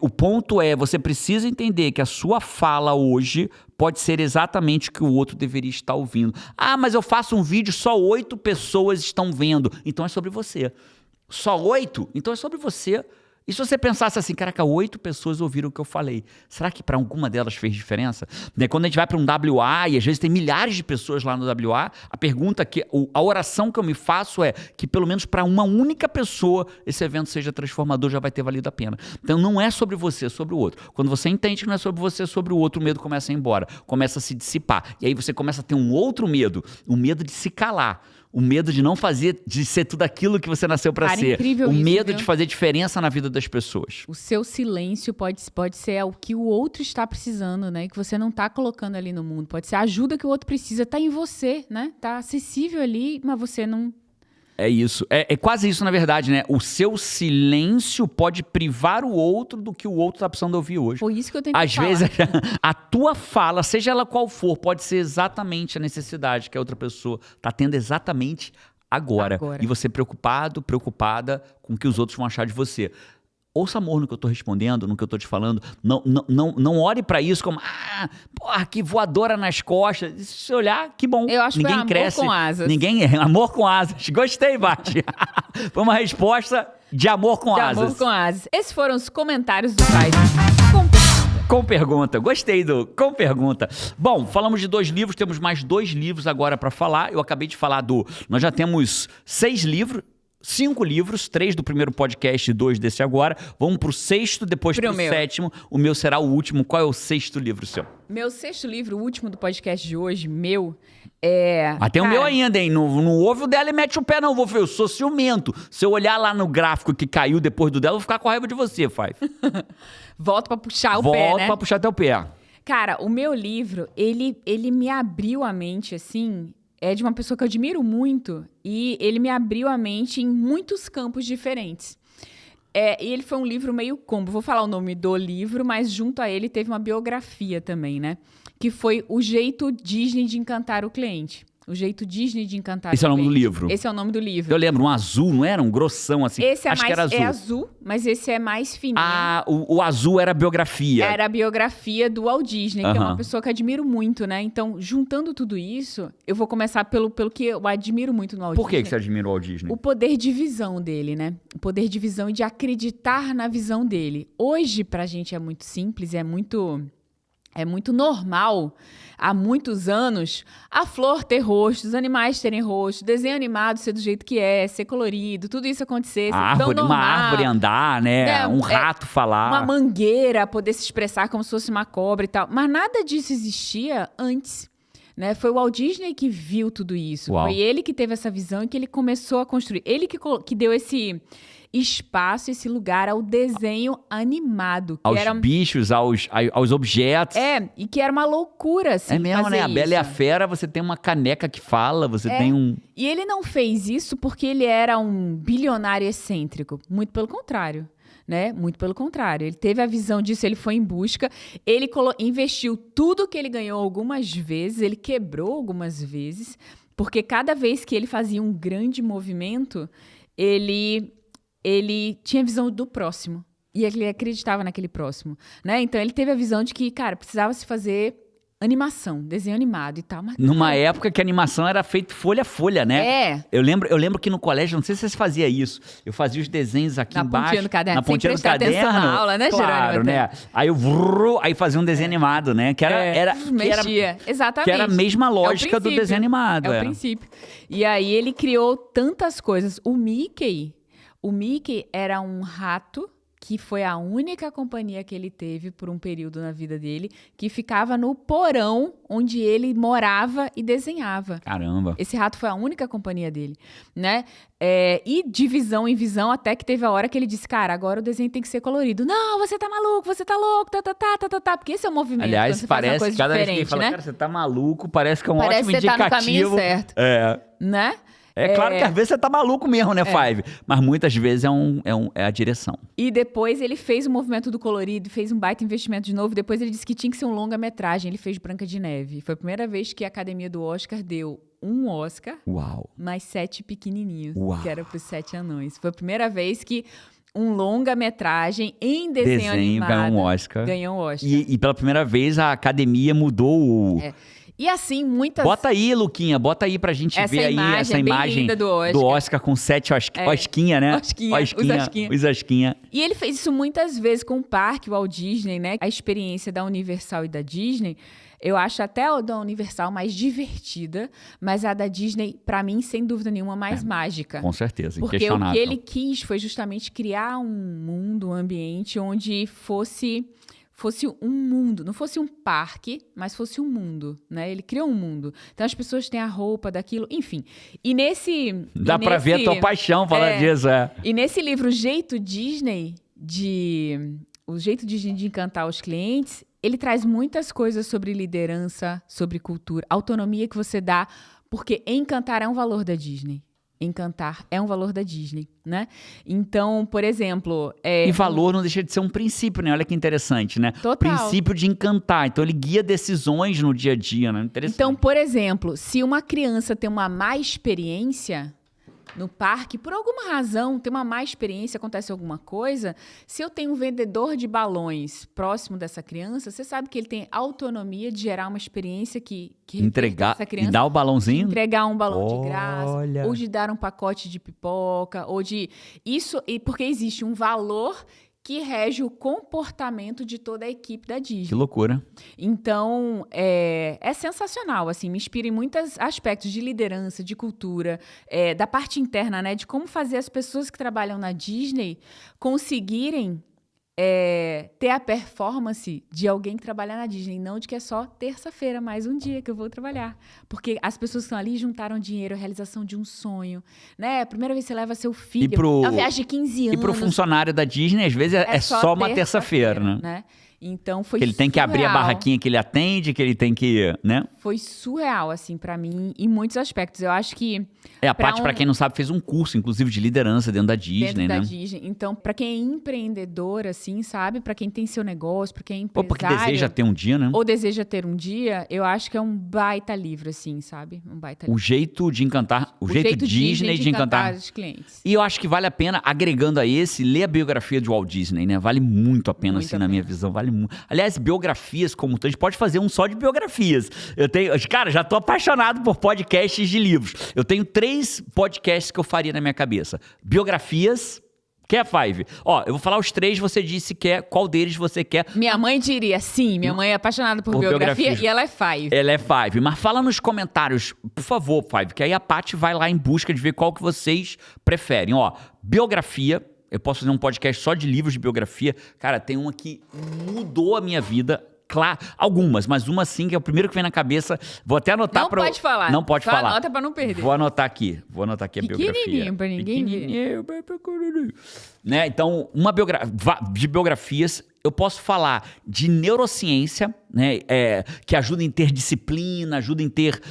o ponto é, você precisa entender que a sua fala hoje pode ser exatamente o que o outro deveria estar ouvindo. Ah, mas eu faço um vídeo, só 8 pessoas estão vendo. Então é sobre você. Só 8? Então é sobre você. E se você pensasse assim, caraca, 8 pessoas ouviram o que eu falei, será que para alguma delas fez diferença? Quando a gente vai para um WA, e às vezes tem milhares de pessoas lá no WA, a pergunta a oração que eu me faço é que pelo menos para uma única pessoa esse evento seja transformador, já vai ter valido a pena. Então não é sobre você, é sobre o outro. Quando você entende que não é sobre você, é sobre o outro, o medo começa a ir embora, começa a se dissipar. E aí você começa a ter um outro medo, o medo de se calar. O medo de não fazer, de ser tudo aquilo que você nasceu para ser. O medo de fazer diferença na vida das pessoas. O seu silêncio pode ser o que o outro está precisando, né? Que você não está colocando ali no mundo. Pode ser a ajuda que o outro precisa, tá em você, né? Tá acessível ali, mas você não... É isso. É quase isso, na verdade, né? O seu silêncio pode privar o outro do que o outro tá precisando ouvir hoje. Foi isso que eu tenho que Às falar. vezes, a tua fala, seja ela qual for, pode ser exatamente a necessidade que a outra pessoa tá tendo exatamente agora. E você preocupado, preocupada com o que os outros vão achar de você. Ouça amor no que eu tô respondendo, no que eu tô te falando. Não olhe pra isso como, porra, que voadora nas costas. Se olhar, que bom. Eu acho que foi amor cresce. Com asas. Amor com asas. Gostei, Bate. Foi uma resposta de amor com asas. De amor com asas. Esses foram os comentários do Five. Com pergunta. Gostei do com pergunta. Bom, falamos de 2 livros, temos mais 2 livros agora pra falar. Eu acabei de falar nós já temos 6 livros. 5 livros, 3 do primeiro podcast e 2 desse agora. Vamos pro 6º, depois pro 7º. O meu será o último. Qual é o 6º livro seu? Meu 6º livro, o último do podcast de hoje, é... Mas tem o meu ainda, hein? Não ouve o dela e mete o pé, não. Eu sou ciumento. Se eu olhar lá no gráfico que caiu depois do dela, eu vou ficar com raiva de você, Five. Volto pra puxar o pé, né? Volto pra puxar até o pé. Cara, o meu livro, ele me abriu a mente, assim... É de uma pessoa que eu admiro muito e ele me abriu a mente em muitos campos diferentes. E ele foi um livro meio combo. Vou falar o nome do livro, mas junto a ele teve uma biografia também, né? Que foi O Jeito Disney de Encantar o Cliente. O Jeito Disney de Encantar o Cliente. Esse é o nome do livro? Esse é o nome do livro. Eu lembro, um azul, não era? Um grossão assim. Esse Acho que era azul. É azul, mas esse é mais fininho. Ah, o azul era a biografia. Era a biografia do Walt Disney, que é uma pessoa que eu admiro muito, né? Então, juntando tudo isso, eu vou começar pelo que eu admiro muito no Walt Disney. Por que você admira o Walt Disney? O poder de visão dele, né? O poder de visão e de acreditar na visão dele. Hoje, pra gente, é muito simples, é muito normal, há muitos anos, a flor ter rosto, os animais terem rosto, desenho animado ser do jeito que é, ser colorido, tudo isso acontecer, ser tão normal. Uma árvore andar, né? Um rato falar. Uma mangueira poder se expressar como se fosse uma cobra e tal. Mas nada disso existia antes. Né? Foi o Walt Disney que viu tudo isso. Uau. Foi ele que teve essa visão e que ele começou a construir. Ele que deu esse espaço, esse lugar ao desenho animado. Aos bichos, aos objetos. E que era uma loucura, assim, é mesmo, fazer né? A Bela e a isso. Fera, você tem uma caneca que fala, você tem um... E ele não fez isso porque ele era um bilionário excêntrico. Muito pelo contrário. Né? Muito pelo contrário. Ele teve a visão disso, ele foi em busca, ele investiu tudo que ele ganhou algumas vezes, ele quebrou algumas vezes, porque cada vez que ele fazia um grande movimento, ele tinha visão do próximo. E ele acreditava naquele próximo. Né? Então, ele teve a visão de que, cara, precisava se fazer animação, desenho animado e tal. Mas, numa época que a animação era feita folha a folha, né? Eu lembro que no colégio, não sei se você fazia isso, eu fazia os desenhos aqui embaixo. Pontinha do caderno. Na pontinha do caderno. Na aula, né, claro, né? Aí aí fazia um desenho animado, né? Mexia. Exatamente. Que era a mesma lógica do desenho animado. É o princípio. E aí ele criou tantas coisas. O Mickey era um rato que foi a única companhia que ele teve por um período na vida dele, que ficava no porão onde ele morava e desenhava. Caramba. Esse rato foi a única companhia dele, né? E de visão em visão, até que teve a hora que ele disse, cara, agora o desenho tem que ser colorido. Não, você tá maluco, você tá louco, porque esse é o movimento. Aliás, parece, cada vez que ele fala, né? cara, você tá maluco, parece que é um ótimo indicativo. Parece que você tá no caminho certo. É. Né? É claro que às vezes você tá maluco mesmo, né, Five? Mas muitas vezes é a direção. E depois ele fez o movimento do colorido, fez um baita investimento de novo. Depois ele disse que tinha que ser um longa-metragem. Ele fez Branca de Neve. Foi a primeira vez que a Academia do Oscar deu um Oscar, mais 7 pequenininhos, que era pros 7 anões. Foi a primeira vez que um longa-metragem em desenho animado ganhou um Oscar. E pela primeira vez a Academia mudou o... E assim, muitas... Bota aí, Luquinha, bota aí pra gente ver aí essa imagem do Oscar com 7 osquinha, né? Os osquinha. E ele fez isso muitas vezes com o parque, o Walt Disney, né? A experiência da Universal e da Disney, eu acho até a da Universal mais divertida, mas a da Disney, pra mim, sem dúvida nenhuma, mais mágica. Com certeza, porque inquestionável. O que ele quis foi justamente criar um mundo, um ambiente onde fosse um mundo, não fosse um parque, mas fosse um mundo, né? Ele criou um mundo. Então as pessoas têm a roupa daquilo, enfim. E nesse... Dá pra ver a tua paixão falando disso, E nesse livro, O Jeito Disney de encantar os clientes, ele traz muitas coisas sobre liderança, sobre cultura, autonomia que você dá, porque encantar é um valor da Disney. Encantar é um valor da Disney, né? Então, por exemplo... E valor não deixa de ser um princípio, né? Olha que interessante, né? Total. Princípio de encantar. Então, ele guia decisões no dia a dia, né? Interessante. Então, por exemplo, se uma criança tem uma má experiência no parque, por alguma razão, tem uma má experiência, acontece alguma coisa, se eu tenho um vendedor de balões próximo dessa criança, você sabe que ele tem autonomia de gerar uma experiência que entregar essa criança, e dar o balãozinho? Entregar um balão de graça, ou de dar um pacote de pipoca, ou de... Isso, porque existe um valor que rege o comportamento de toda a equipe da Disney. Que loucura. Então, é sensacional, assim, me inspira em muitos aspectos de liderança, de cultura, da parte interna, né, de como fazer as pessoas que trabalham na Disney conseguirem ter a performance de alguém que trabalha na Disney, não de que é só terça-feira, mais um dia que eu vou trabalhar. Porque as pessoas que estão ali juntaram dinheiro, a realização de um sonho, né? A primeira vez que você leva seu filho, é uma viagem de 15 anos. E pro funcionário da Disney, às vezes, é só uma terça-feira, né? Então, foi que ele tem que abrir a barraquinha que ele atende, que ele tem que, né? Foi surreal, assim, pra mim, em muitos aspectos. Eu acho que... A Paty, pra quem não sabe, fez um curso, inclusive, de liderança dentro da Disney, né? Disney. Então, pra quem é empreendedor, assim, sabe? Pra quem tem seu negócio, pra quem é empresário... Ou porque deseja ter um dia, né? Ou deseja ter um dia, eu acho que é um baita livro, assim, sabe? Um baita livro. O jeito de encantar... O jeito Disney de encantar os clientes. E eu acho que vale a pena, agregando a esse, ler a biografia de Walt Disney, né? Vale muito a pena, assim, na minha visão. Vale muito. Aliás, biografias como a gente pode fazer um só de biografias. Cara, já tô apaixonado por podcasts de livros. Eu tenho 3 podcasts que eu faria na minha cabeça. Biografias... Quer, Five? Ó, eu vou falar os 3, você disse qual deles você quer. Minha mãe diria sim, minha mãe é apaixonada por biografia e ela é Five. Ela é Five, mas fala nos comentários, por favor, Five, que aí a Paty vai lá em busca de ver qual que vocês preferem. Ó, biografia, eu posso fazer um podcast só de livros de biografia. Cara, tem uma que mudou a minha vida. Claro, algumas, mas uma sim, que é o primeiro que vem na cabeça. Vou até anotar Não pode falar. Não pode falar. Anota pra não perder. Vou anotar aqui a biografia. Pequenininho, pra ninguém ver. Né? Então, de biografias, eu posso falar de neurociência, né? Que ajuda em ter disciplina, ajuda em ter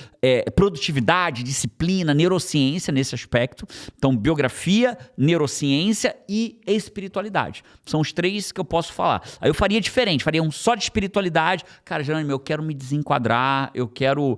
produtividade, disciplina, neurociência nesse aspecto. Então, biografia, neurociência e espiritualidade. São os 3 que eu posso falar. Aí eu faria diferente, faria um só de espiritualidade. Cara, Jerônimo, eu quero me desenquadrar, eu quero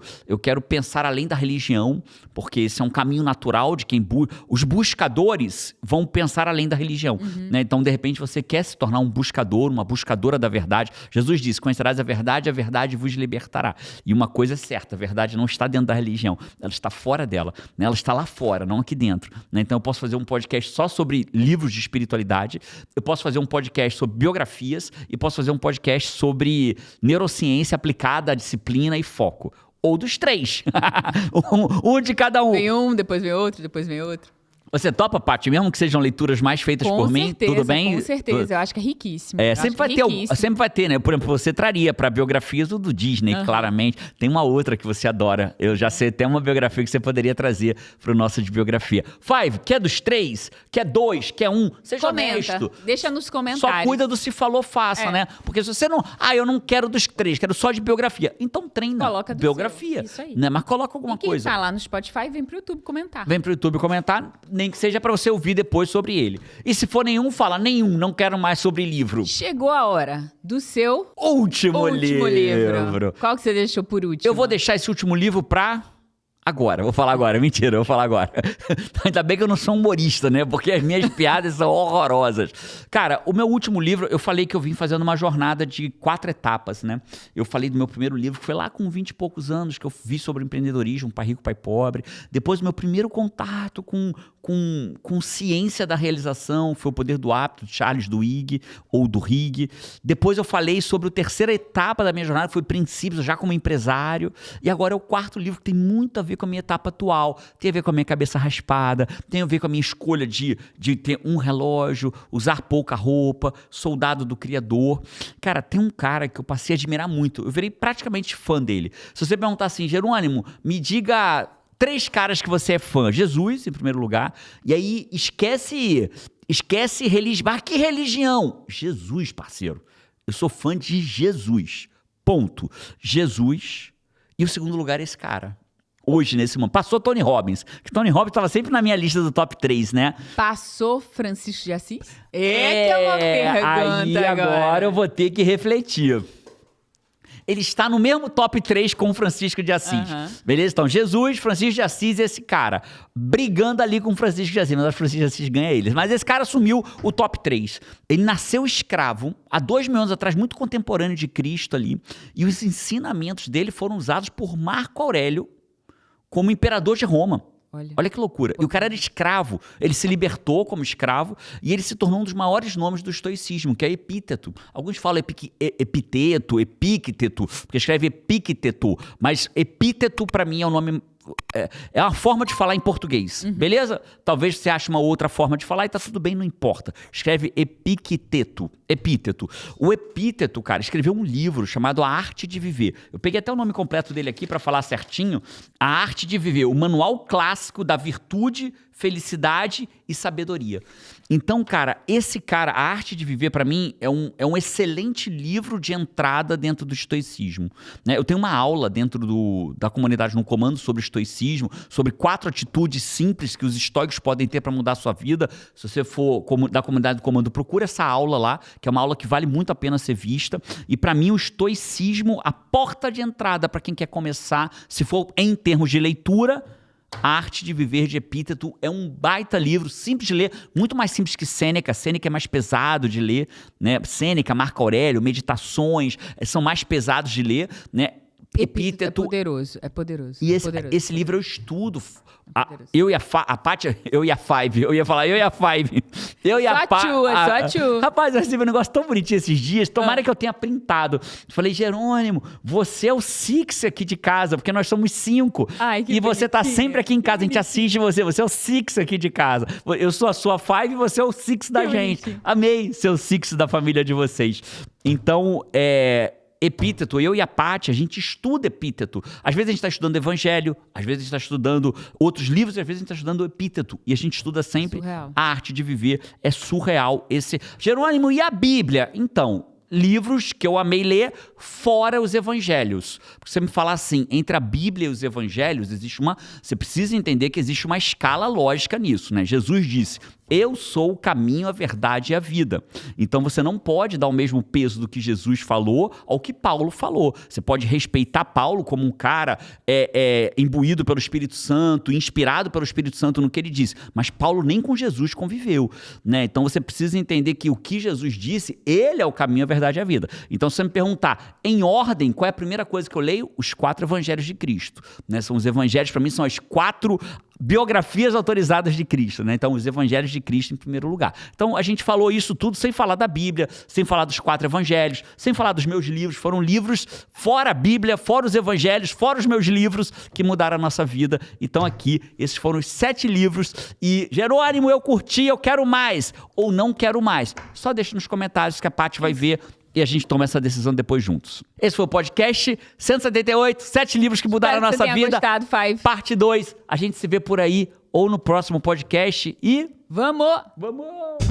pensar além da religião, porque esse é um caminho natural de quem os buscadores vão pensar além da religião. Né? Então, de repente, você quer se tornar um buscador, uma buscadora da verdade. Jesus disse, conhecerás a verdade vos libertará. E uma coisa é certa, a verdade não está dentro da religião, ela está fora dela, né? Ela está lá fora, não aqui dentro. Né? Então eu posso fazer um podcast só sobre livros de espiritualidade, eu posso fazer um podcast sobre biografias e posso fazer um podcast sobre neurociência aplicada à disciplina e foco. Ou dos 3. um de cada um. Vem um, depois vem outro, depois vem outro. Você topa, Paty, mesmo que sejam leituras mais feitas por mim? Tudo bem? Com certeza, eu acho que é riquíssimo. Sempre vai ter, né? Por exemplo, você traria pra biografias do Disney, claramente. Tem uma outra que você adora. Eu já sei até uma biografia que você poderia trazer pro nosso de biografia. Five, quer dos 3? Quer 2? Quer 1? Seja honesto. Deixa nos comentários. Só cuida do se falou, faça, né? Porque se você não... eu não quero dos 3, quero só de biografia. Então treina. Coloca do biografia. Isso aí. Né? Mas coloca alguma coisa. Quem tá lá no Spotify, vem pro YouTube comentar. Vem pro YouTube comentar, nem que seja pra você ouvir depois sobre ele. E se for nenhum, fala nenhum, não quero mais sobre livro. Chegou a hora do seu último livro. Qual que você deixou por último? Eu vou deixar esse último livro pra... agora, vou falar agora, mentira, eu vou falar agora. Ainda bem que eu não sou humorista, né? Porque as minhas piadas são horrorosas. Cara, o meu último livro, eu falei que eu vim fazendo uma jornada de 4 etapas, né? Eu falei do meu primeiro livro, que foi lá com 20 e poucos anos, que eu vi sobre empreendedorismo, pai rico, pai pobre. Depois, meu primeiro contato com ciência da realização, foi O Poder do Hábito, de Charles Duhigg, ou do Higg. Depois eu falei sobre a terceira etapa da minha jornada, foi Princípios, já como empresário. E agora é o 4º livro, que tem muito a ver com a minha etapa atual, tem a ver com a minha cabeça raspada, tem a ver com a minha escolha de ter um relógio, usar pouca roupa, soldado do Criador. Cara, tem um cara que eu passei a admirar muito, eu virei praticamente fã dele. Se você perguntar assim, Jerônimo, me diga 3 caras que você é fã. Jesus, em primeiro lugar, e aí esquece religião. Que religião? Jesus, parceiro. Eu sou fã de Jesus. Ponto. Jesus. E o segundo lugar é esse cara. Hoje, nesse momento. Passou Tony Robbins. Que Tony Robbins estava sempre na minha lista do top 3, né? Passou Francisco de Assis? Que é uma pergunta aí agora eu vou ter que refletir. Ele está no mesmo top 3 com o Francisco de Assis. Beleza? Então, Jesus, Francisco de Assis e esse cara. Brigando ali com o Francisco de Assis. Mas o Francisco de Assis ganha eles. Mas esse cara assumiu o top 3. Ele nasceu escravo, há 2.000 anos atrás, muito contemporâneo de Cristo ali. E os ensinamentos dele foram usados por Marco Aurélio como imperador de Roma. Olha que loucura. E o cara era escravo, ele se libertou como escravo e ele se tornou um dos maiores nomes do estoicismo, que é Epíteto. Alguns falam Epiteto, Epícteto, porque escreve Epícteto, mas Epíteto para mim é um nome... É uma forma de falar em português, beleza? Talvez você ache uma outra forma de falar e tá tudo bem, não importa. Escreve Epícteto. O Epíteto, cara, escreveu um livro chamado A Arte de Viver. Eu peguei até o nome completo dele aqui para falar certinho. A Arte de Viver, o manual clássico da virtude, felicidade e sabedoria. Então, cara, A Arte de Viver, para mim, é um excelente livro de entrada dentro do estoicismo. Né? Eu tenho uma aula dentro da comunidade no Comando sobre estoicismo, sobre 4 atitudes simples que os estoicos podem ter para mudar a sua vida. Se você for da comunidade do Comando, procura essa aula lá, que é uma aula que vale muito a pena ser vista. E para mim, o estoicismo, a porta de entrada para quem quer começar, se for em termos de leitura... A Arte de Viver, de Epíteto, é um baita livro, simples de ler, muito mais simples que Sêneca. Sêneca é mais pesado de ler, né? Sêneca, Marco Aurélio, Meditações, são mais pesados de ler, né? Epíteto. É poderoso. E esse livro eu estudo. Eu e a Paty, eu e a Five. Eu ia falar, eu e a Five. Eu e a Paty. Rapaz, eu recebi um negócio tão bonitinho esses dias. Tomara que eu tenha printado. Falei, Jerônimo, você é o Six aqui de casa, porque nós somos 5. E você tá sempre aqui em casa, a gente assiste você. Você é o Six aqui de casa. Eu sou a sua Five e você é o Six da gente. Amei ser o Six da família de vocês. Então, Epíteto, eu e a Paty, a gente estuda Epíteto. Às vezes a gente está estudando Evangelho, às vezes a gente está estudando outros livros, às vezes a gente está estudando Epíteto. E a gente estuda sempre A Arte de Viver. É surreal esse... Jerônimo, e a Bíblia? Então, livros que eu amei ler fora os evangelhos. Porque você me falar assim, entre a Bíblia e os evangelhos, você precisa entender que existe uma escala lógica nisso, né? Jesus disse, eu sou o caminho, a verdade e a vida. Então você não pode dar o mesmo peso do que Jesus falou ao que Paulo falou. Você pode respeitar Paulo como um cara imbuído pelo Espírito Santo, inspirado pelo Espírito Santo no que ele disse. Mas Paulo nem com Jesus conviveu, né? Então você precisa entender que o que Jesus disse, ele é o caminho, a verdade e a vida. Então se você me perguntar, em ordem, qual é a primeira coisa que eu leio? Os 4 evangelhos de Cristo, né? São os evangelhos, para mim, são as 4 biografias autorizadas de Cristo, né? Então, os evangelhos de Cristo em primeiro lugar. Então, a gente falou isso tudo sem falar da Bíblia, sem falar dos 4 evangelhos, sem falar dos meus livros. Foram livros fora a Bíblia, fora os evangelhos, fora os meus livros que mudaram a nossa vida. Então, aqui, esses foram os 7 livros. E, Jerônimo, eu curti, eu quero mais. Ou não quero mais. Só deixa nos comentários que a Paty vai ver e a gente toma essa decisão depois juntos. Esse foi o podcast 178, 7 livros que mudaram a nossa vida. Gostado, Five. Parte 2. A gente se vê por aí ou no próximo podcast e... Vamos! Vamos!